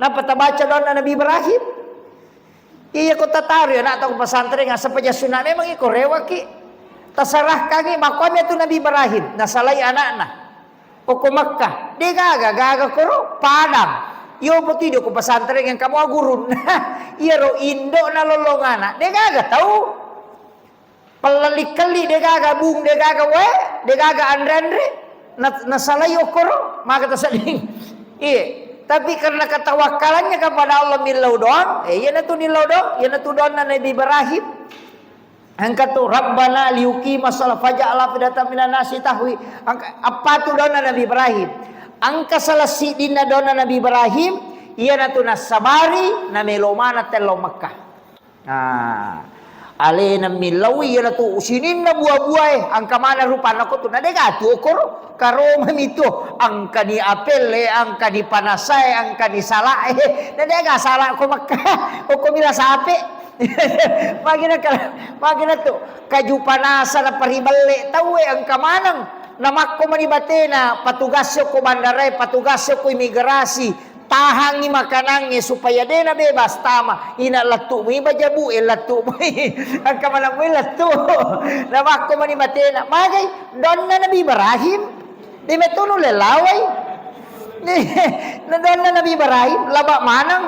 Napa ta baca doa Nabi Ibrahim. Iya ko tataro na atong pasantren nga sa padya sunna memang iko rewa ki. Tasarah kami makwami ito Nabi Ibrahim nasalay anak na. O kumakka. Di gaga kuro padang. Yo pati do ko pasantren yang kamu gurun. Iya ro indo na lolongana. De gaga tahu. Palalikali de gaga bung de gaga we, de gaga andre nasalay okoro maka tasading. Iya, tapi karena ketawakalannya kepada Allah milau doang, iya na tu nilau doang, iya na tu doang na Nabi Ibrahim. Angkat tu Rabbana liyuqima shalah faj'al afidatan minan nasi tahwi. Apa tu doang na Nabi Ibrahim? Angka salasi dina dona Nabi Ibrahim iya na tu nasabari na melomana telo Makkah. Ale na milaw iya na tu usinin na buah-buah angka mana rupa na ko tu na dega tu okoro karo mamito angka ni apel angka di panasay angka di sala na dega sala ko Makkah o ko mila sape magina tu kaju panasa na pariballe tawe angka manang namak ko manibate na patugasyo ko bandaray, patugasyo ko imigrasi, tahangi makanangnya supaya dia na bebas tama. Ina latu mo iba jabu latu mo. Ang kamalang mo latu. Namak ko manibate na magay don na Nabi Ibrahim. Di metuno lelaway. Na don na Nabi Ibrahim laba manang.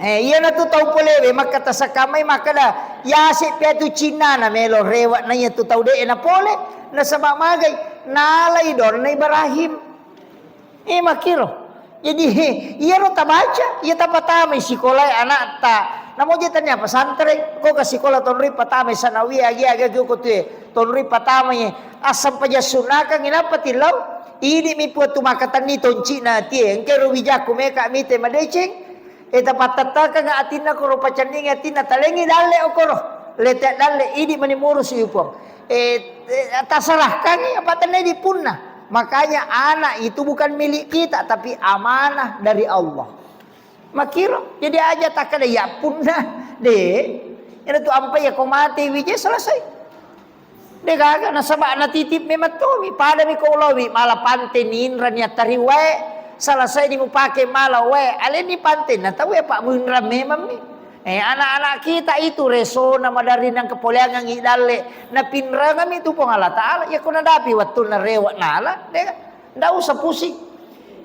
Iya na tu tau polewe makata sa kamay makada yasi petu Cina na melo rewa na iya tu tau de na pole na sama magay nalay don na Ibrahim makiro jadi iya ro tabaca iya tapatamay sikolay anak ta namo jitanya pesantren ko ka sikola tonri patamay sanawi agi ko tu tonri patamay asam paja sunaka nginapa tilaw ini mi puatu makatan ni tonci na tie engkero wijaku meka mite madeceng eta patataka nga atina ko ro pacaninga atina talengi dalle okoro lete dalle ini manimurus iupong tasarahkan apa tanai dipunna makanya anak itu bukan milik kita tapi amanah dari Allah makiro jadi aja tak ada ya punna de ina tu ampai ya ko mati wije selesai de gaga na sabak na titip memang tu mi pada mi ko lawi mala pantenin ranya tariwe selesai di mu pakai malah we ale ni panten na tahu ya Pak Munra memang mi anak-anak kita itu reso nama dari nang kepoleangan ngidale na pinrangan itu pong Allah Ta'ala ya kuna dapi waktu na rewat nala ndak usah pusing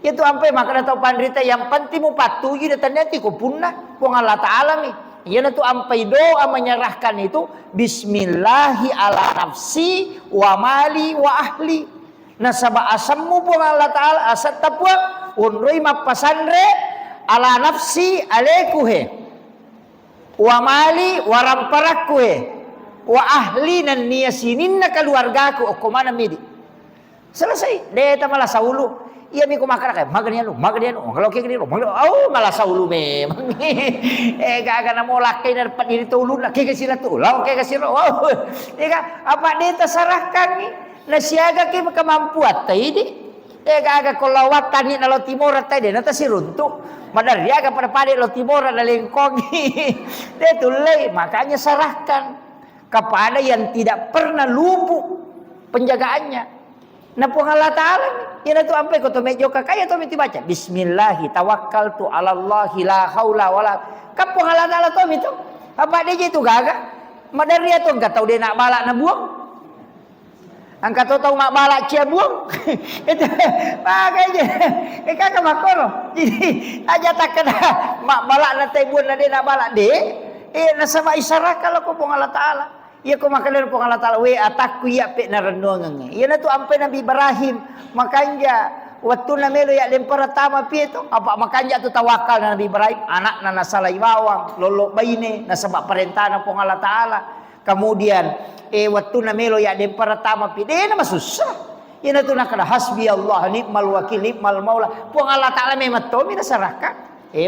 itu ampai maka tahu pandrita yang penting mu patuhi datanya ti ko punna pong Allah Ta'ala mi ya na tu ampai doa menyerahkan itu bismillahi ala nafsi wa mali wa ahli nasaba asammu pong Allah Ta'ala asat tapuang unroi mapasandre ala nafsi alekuhe wa mali wa ramparakuhe wa ahli nan niyasinin na keluargaku o kumana midi selesai deta malah saulu iya mi kumakara kay maganian kalau kayak gini malah saulu memang gaga na mo lakay na dapat diri tulun na kaya sila tulaw kaya sila apa deta sarahkan ni nasiaga kay kemampuan tayo gaga kolawat tani na lo timor tay na ta sirunto madarya ka pada pade lo timor na lengkong de tulay makanya serahkan kepada yang tidak pernah lumpuh penjagaannya na po Allah Ta'ala yan tu ampai ko to medyo kaya to miti baca bismillah tawakkaltu ala Allah la haula wala kapo Allah Ta'ala to mito apa de itu gaga madarya to enggak tahu dia nak balak na buang angkat tahu mak balak cia buang itu makanya kakak makoro jadi aja tak kena mak balak nanti buang nanti nak balak na sama isyarat kalau ko pong Allah Ta'ala iya ko makalir pong Allah Ta'ala we atakku ya pe na renungan iya na tu ampai Nabi Ibrahim makanya waktu na melo ya lempar tama pieto apa makanya tu tawakal na Nabi Ibrahim anak na nasalay bawang lolo baine na sabak perintah na pong Allah Ta'ala kemudian waktu na melo ya dem para tama pide na masusah ina tu nakada hasbi Allah ni'mal wakil ni'mal maula pong Allah Ta'ala memang to mina saraka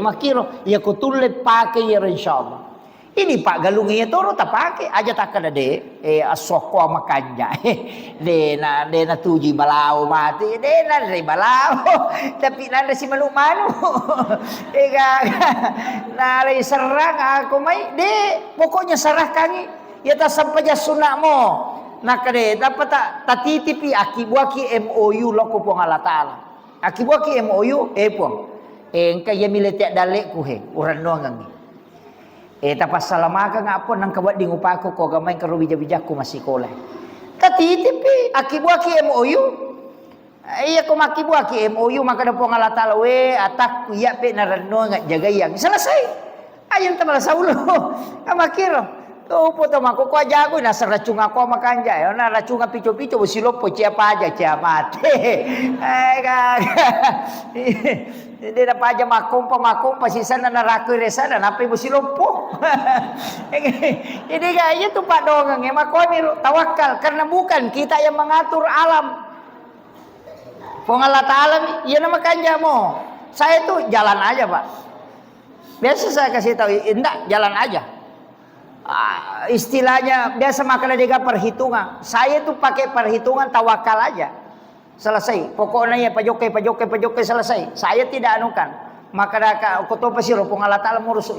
makiro ya kutulit pakai ya insyaallah ini Pak galung ya toro ta pakai aja tak kada de asoko makanja de na tuji balau mati de na re balau tapi nanda si malu-malu na re serang aku mai de pokoknya sarahkan ya ta sampai sunnak mo nakade dapat tatitipi akibuaki MOU loko pong Allah Ta'ala akibuaki MOU pong engka ya milete dalek ku he uran doang Tapas salamaka nga po nang kawat di ngupako ko gamay karo bijak-bijak ko masikola. Tatitipi akibuaki MOU. Iya ko makibuaki MOU maka na po nga latalawe atak kuya pe narano nga jagayang. Selesai. Ayun ta sa ulo. Amakiro. Tupo to mako ko aja ko nasa racung ako makanja. Yo na racung pico-pico busilopo siapa aja cia mate. Hindi na pa aja makumpa sisa na narakoy resana napi busilopo. Hindi kaya itu Pak Dongang makoni tawakal karena bukan kita yang mengatur alam. Pengalat alam iya nama kanja mo. Saya tuh jalan aja Pak. Biasa saya kasih tahu enggak jalan aja. Istilahnya biasa makanya dia perhitungan. Saya tuh pakai perhitungan tawakal aja. Selesai. Pokoknya ya pajokai selesai. Saya tidak anukan. Maka aku tahu pasti roh pengalat alam urus.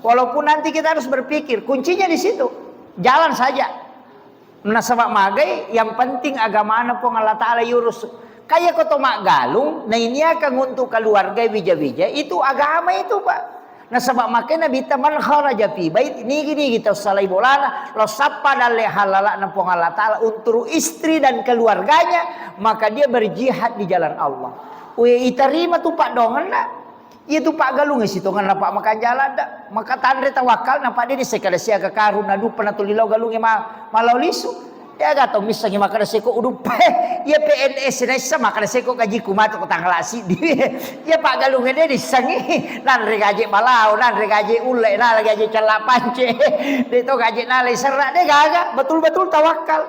Walaupun nanti kita harus berpikir, kuncinya di situ. Jalan saja. Menasabak magai, yang penting agama anak pengalat alam urus. Kayak kau mak galung, nah ini akan untuk keluarga bija-bija. Itu agama itu Pak. Nah sebab makanya bita man kharaja fi bait ini gini kita salai bolana lo sapa dalle halala na pong Allah taala untuk istri dan keluarganya maka dia berjihad di jalan Allah. We iterima tuh Pak Dongan na. Itu Pak galung situ ngan Pak makan jalan dak. Maka tandre tawakal na Pak di sekada sia ka karun na dupa na tulilaw galung malaw lisu. Ya gato misalnya makan seko udup ya PNS na isa makan seko gaji kumato ko tanglasi ya Pak galungnya dia disangi nan gaji malau nan gaji ule nan gaji cala pance itu gaji nalai serak dia gaga betul-betul tawakal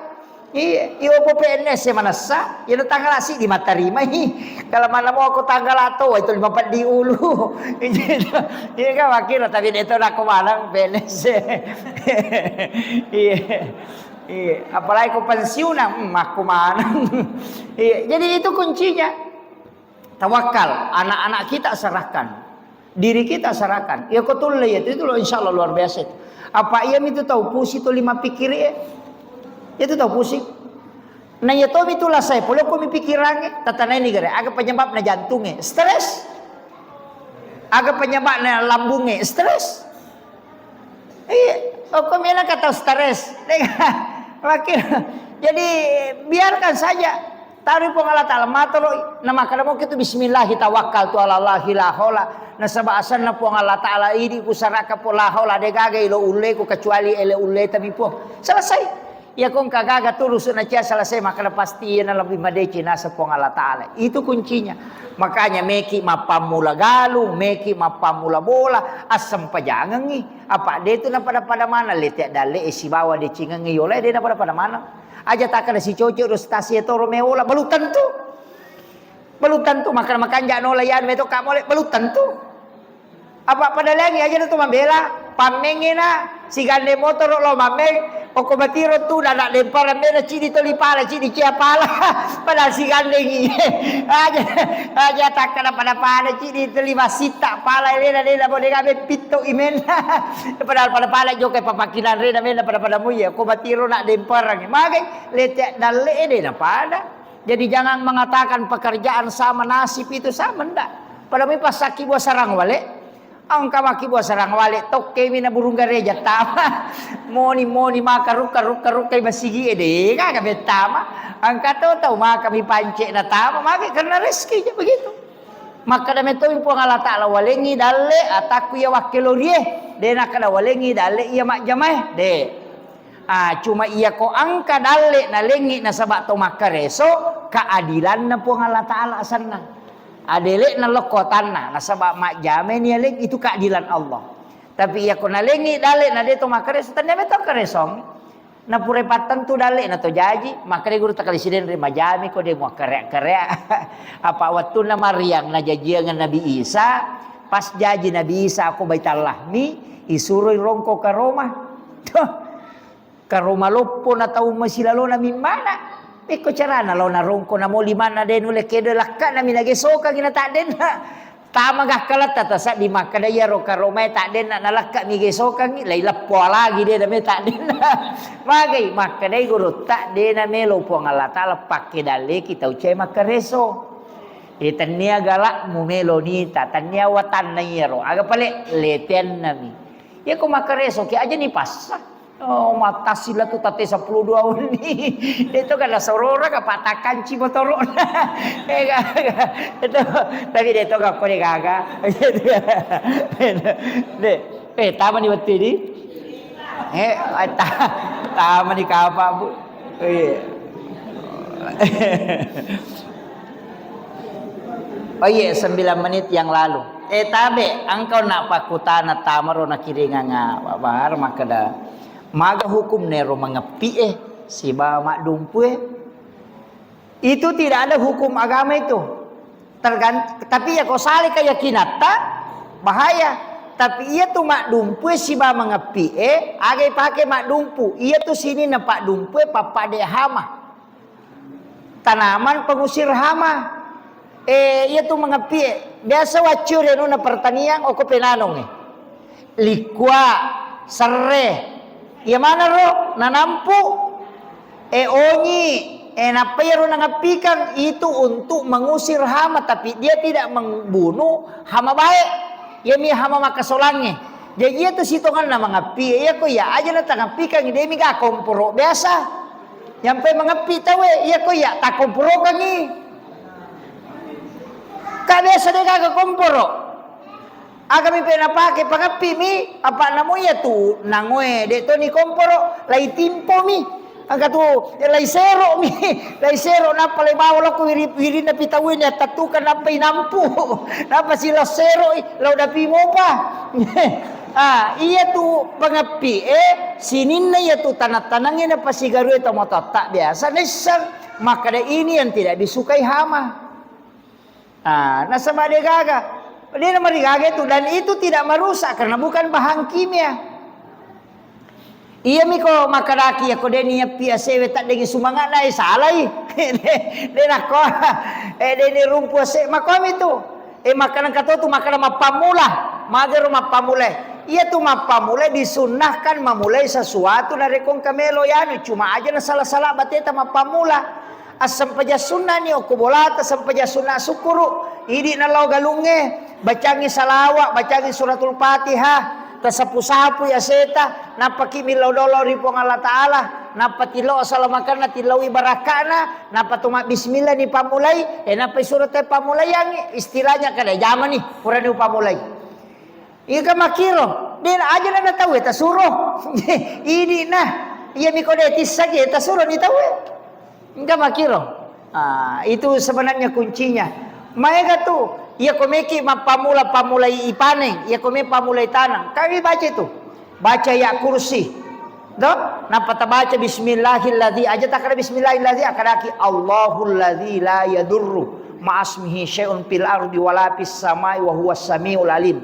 iya po PNS mana sa ya tanglasi di matarima kalau mana mau aku tanggal atau itu 54 di ulu iya kan wakil tapi itu nak kemalang PNS iya. Iya, apalagi kau pensiunan, aku mana? Iya, jadi itu kuncinya. Tawakal, anak-anak kita serahkan, diri kita serahkan. Ya kau tulis itu loh, insya Allah luar biasa. Apa ia itu tahu pusing itu 5 pikir ya? Itu tahu pusing. Nah ya tahu itulah saya. Kalau kau mikirannya, tata ini gara. Agak penyebabnya jantungnya, stres. Agak penyebabnya lambungnya, stres. Iya, kau mina kata stres. Wakil. Jadi biarkan saja. Taruh pengalat alam matro nama kadamo kitu bismillah tawakal tu ala Allah la haula. Nasaba asanna pengalat ala ini kusaraka pola haula de gaga ilo ulle ku kecuali ele ulle tami po. Selesai. Ya kong kagaga turus na cia selesai maka pasti na lebih madeci nasa pengalat ala. Itu kuncinya. Makanya meki mapamula galung, meki mapamula bola, asam pajangan ni. Apa dia itu na pada mana letek dale isi bawa de cingang ni oleh dia na pada mana. Aja takkan si cocok rustasi itu romeola belum tentu makan jano layan meto kamu belum tentu. Apa pada lagi aja itu membela pamengena si gande motor lo mameng. Oko batiro tu nak lempar mena cidi toli pala cidi cia pala pada si gandeng aja takkan pada cidi toli wasita pala rena boleh gabe pito imena padahal pada pala jokai papakinan rena mena pada muya oko batiro nak lempar magai letek dalle na pada. Jadi jangan mengatakan pekerjaan sama nasib itu sama ndak. Pada mi pasaki buah sarang wale ang kamaki buah sarang wale tokke mina burung gareja tama moni maka ruka kay masigi ede kaga betama ang kato tahu maka mi pance na tama maka karena rezeki begitu maka dame to impo Allah taala walengi dalle ataku ya wakilorie de nakada walengi dalle iya mak jamae de cuma iya ko angka dalle na lengi na sabak to makareso keadilan na po Allah taala asanna adelek na lokotanna nasaba mak jamen ya lek itu keadilan Allah. Tapi ya kona lengi dale na deto makares tanya beto karesong. Na pure patan tu dale na to jaji maka de guru takali siden re majami ko de mo karya. Apa waktu na Maryam na jajian Nabi Isa pas jaji Nabi Isa aku baital lahmi isuroy rongko ka Roma. Ka Roma lopo na tau masilalo na min mana. Iko carana law na rongko na mo lima na den ule kedo lakka na minagesoka gina tak den tama gah kalat tata sa di makada ya ro karomay tak den na lakka migesoka ni lay lappo lagi dia na me tak den magai makada guru tak den na melo po ngala tala pakke dale kita ucai makareso tania galak mu melo ni ta tania watan na yero aga pale leten nami Ya kau makareso ki aja nih pas. Oh mata sila tu tate 12 ni. Itu kan sorora ka patakan ci motoro. Itu tapi dia tu ka kore gaga. Tama ni betul ni. Tama ni kapa bu. Oh iya 9 menit yang lalu. Tabe engkau nak pakuta na tamaro na kiringa nga babar makada maga hukum nero mengepi si ba mak dumpu itu tidak ada hukum agama itu. Tapi ya kau saling keyakinan tak bahaya. Tapi ia tu mak dumpu si ba mengepi agai pakai mak dumpu. Ia tu sini nampak dumpu papa de hama. Tanaman pengusir hama. Ia tu mengepi. Biasa wacur ya nuna pertanian oko penanong likwa serre. Ya mana ro nanampu onyi napero nangapikan itu untuk mengusir hama tapi dia tidak membunuh hama baik. Ya mi hama makasolangnya. Jadi ia tu sitongan na mengapi ya ko ya aja na tangapikan dia mi ga komporo biasa. Nyampe mengapi tawe ya ko ya ta komporo kangi. Biasa dia kagak komporo. Agami pena pakai pangapi mi apa namanya tu nangoe de to ni komporo lai timpo mi. Angka tu lai sero mi. Lai sero na pale bawa ko wiri na pitawin ya tatukan na pinampu. Napa sila sero lau dapi mo pa. Iya tu pangapi sinin na ya tu tanah-tanangnya na pasigaru itu motor tak biasa nesang maka ini yang tidak disukai hama. Nasa dia gaga. Dia nama gaga itu dan itu tidak merusak karena bukan bahan kimia. Iya miko makaraki ya kode niya pia sewe tak dengi sumangat na salai. Dia nak ko dia rumpu se makom itu. Makanan kato tu makanan mapamula. Mager mapamula. Iya tu mapamula disunahkan memulai sesuatu dari kong kamelo yani cuma aja na salah-salah bateta mapamula. Asam paja sunnah ni oku bolata asam paja sunnah sukuru idi na lau galunge bacangi salawat bacangi suratul fatihah tasapu-sapu ya seta napaki milau dolo ripong Allah Ta'ala napatilo asalamakana tilau ibarakana napatuma bismillah ni pamulai napai surat pamulai yang istilahnya kada zaman nih pura ni pamulai ika makiro din aja na tahu ta suruh idi nah iya mikodetis saja ta suruh ni tahu enggak makiro. Itu sebenarnya kuncinya. Mereka tuh, ia komeki pamulai ipaneng, ia komeki pamulai tanang. Kami baca itu, baca ya kursi. Dok, napa baca Bismillahilladzi aja tak ada Bismillahilladzi akadaki Allahul ladzi la yadurru ma'asmihi syai'un fil ardi wala fis samai wa huwas samiul alim.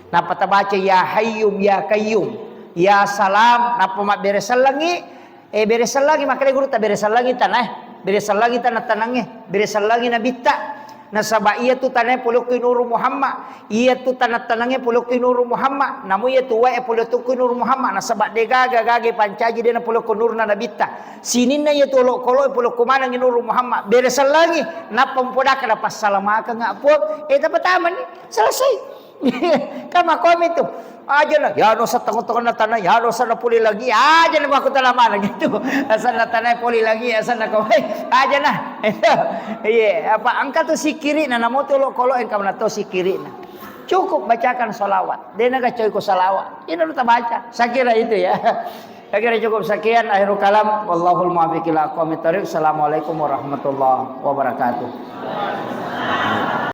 Napa baca ya Hayyum ya Qayyum ya Salam napa mak beresal lagi. Beresal lagi makanya guru tak beresal lagi tanah, beresal lagi tanah-tanahnya, beresal lagi nabita. Nasaba iya tu tanah puluki nuru Muhammad, iya tu tanah-tanahnya puluki nuru Muhammad. Namu iya tu wae puluki nuru Muhammad. Nasaba dega gage pancaji dia puluki nuru nabita. Sinin na iya tu koloi puluki mana nuru Muhammad. Beresal lagi, napa mpodak kada pas salamaka ngapot. Dapat taman ni selesai. Kama kami tu aja lah ya no sa tengok-tengok na tanah ya no sa na puli lagi aja na aku talaman gitu asal na tanah puli lagi asal na kawai aja nah iya apa angka tu si kiri na namo tu lo kolo engkau na tu si kiri na cukup bacakan salawat dia naga coy ko salawat ini lu tak baca saya kira itu ya saya kira cukup sekian akhirul kalam wallahul muwaffiq ila aqwamit thoriq. Assalamualaikum warahmatullahi wabarakatuh.